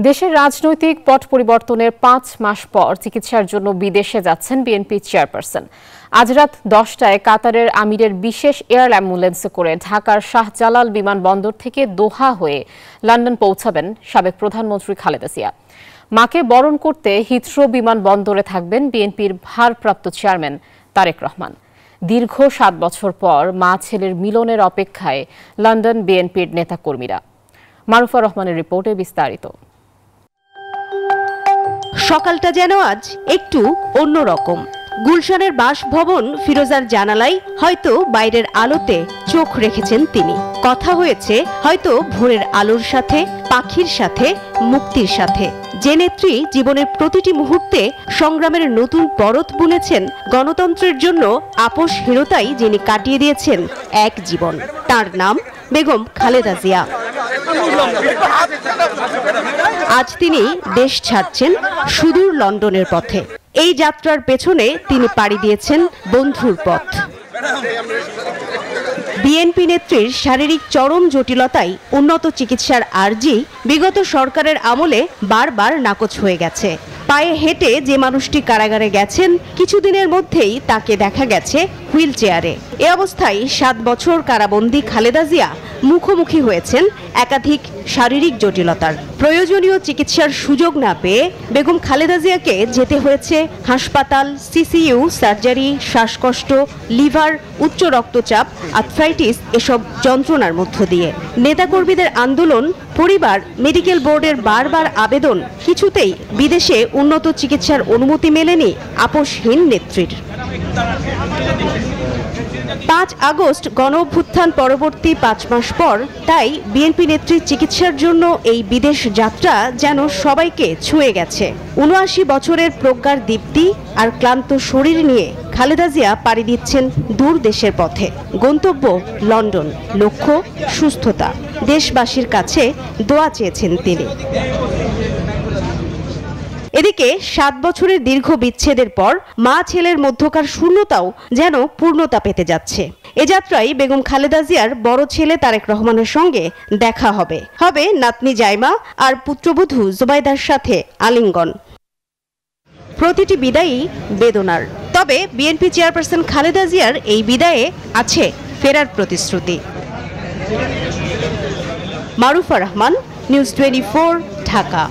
দেশের রাজনৈতিক পট পরিবর্তনের ৫ মাস পর চিকিৎসার জন্য বিদেশে যাচ্ছেন বিএনপি চেয়ারপারসন। আজ রাত ১০টায় কাতারের আমিরের বিশেষ এয়ার অ্যাম্বুলেন্সে করে ঢাকার শাহজালাল বিমানবন্দর থেকে দোহা হয়ে লন্ডন পৌঁছাবেন সাবেক প্রধানমন্ত্রী খালেদা জিয়া। মাকে বরণ করতে হিথ্রো বিমানবন্দরে থাকবেন বিএনপির ভারপ্রাপ্ত চেয়ারম্যান তারেক রহমান। দীর্ঘ ৭ বছর পর মা ছেলের মিলনের অপেক্ষায় লন্ডন বিএনপির নেতাকর্মীরা। মারুফা রহমানের রিপোর্টে বিস্তারিত। সকালটা যেন আজ একটু অন্যরকম। গুলশানের বাসভবন ফিরোজার জানালায় হয়তো বাইরের আলোতে চোখ রেখেছেন তিনি। কথা হয়েছে হয়তো ভোরের আলোর সাথে, পাখির সাথে, মুক্তির সাথে। যে নেত্রী জীবনের প্রতিটি মুহূর্তে সংগ্রামের নতুন পরত বুনেছেন, গণতন্ত্রের জন্য আপোষহীনতাই যিনি কাটিয়ে দিয়েছেন এক জীবন, তার নাম বেগম খালেদা জিয়া। আজ তিনি দেশ ছাড়ছেন সুদূর লন্ডনের পথে। এই যাত্রার পেছনে তিনি পাড়ি দিয়েছেন বন্ধুর পথ। বিএনপি নেত্রীর শারীরিক চরম জটিলতায় উন্নত চিকিৎসার আর্জি বিগত সরকারের আমলে বারবার নাকচ হয়ে গেছে। পায়ে হেঁটে যে মানুষটি কারাগারে গেছেন, কিছুদিনের মধ্যেই তাকে দেখা গেছে হুইল চেয়ারে। এ অবস্থায় ৭ বছর কারাবন্দী খালেদা জিয়া মুখোমুখি হয়েছেন একাধিক শারীরিক জটিলতার। প্রয়োজনীয় চিকিৎসার সুযোগ না পেয়ে বেগম খালেদা জিয়াকে যেতে হয়েছে হাসপাতাল, সিসিইউ, সার্জারি, শ্বাসকষ্ট, লিভার, উচ্চ রক্তচাপ, আর্থ্রাইটিস এসব যন্ত্রণার মধ্য দিয়ে। নেতাকর্মীদের আন্দোলন, পরিবার, মেডিকেল বোর্ডের বারবার আবেদন, কিছুতেই বিদেশে উন্নত চিকিৎসার অনুমতি মেলেনি আপোষহীন নেত্রীর। ৫ আগস্ট গণঅভ্যুত্থান পরবর্তী ৫ মাস পর তাই বিএনপি নেত্রীর চিকিৎসার জন্য এই বিদেশ যাত্রা যেন সবাইকে ছুঁয়ে গেছে। ৭৯ বছরের প্রজ্ঞার দীপ্তি আর ক্লান্ত শরীর নিয়ে খালেদা জিয়া পাড়ি দিচ্ছেন দূর দেশের পথে। গন্তব্য লন্ডন, লক্ষ্য সুস্থতা। দেশবাসীর কাছে দোয়া চেয়েছেন তিনি। এদিকে ৭ বছরের দীর্ঘ বিচ্ছেদের পর মা ছেলের মধ্যকার শূন্যতাও যেন পূর্ণতা পেতে যাচ্ছে। এ যাত্রায় বেগম খালেদা জিয়ার বড় ছেলে তারেক রহমানের সঙ্গে দেখা হবে নাতনি জাইমা আর পুত্রবধূ জুবাইদার সাথে আলিঙ্গন। প্রতিটি বিদায়ই বেদনার। তবে বিএনপি চেয়ারপারসন খালেদা জিয়ার এই বিদায়ে আছে ফেরার প্রতিশ্রুতি। মারুফা রহমান, নিউজ 24, ঢাকা।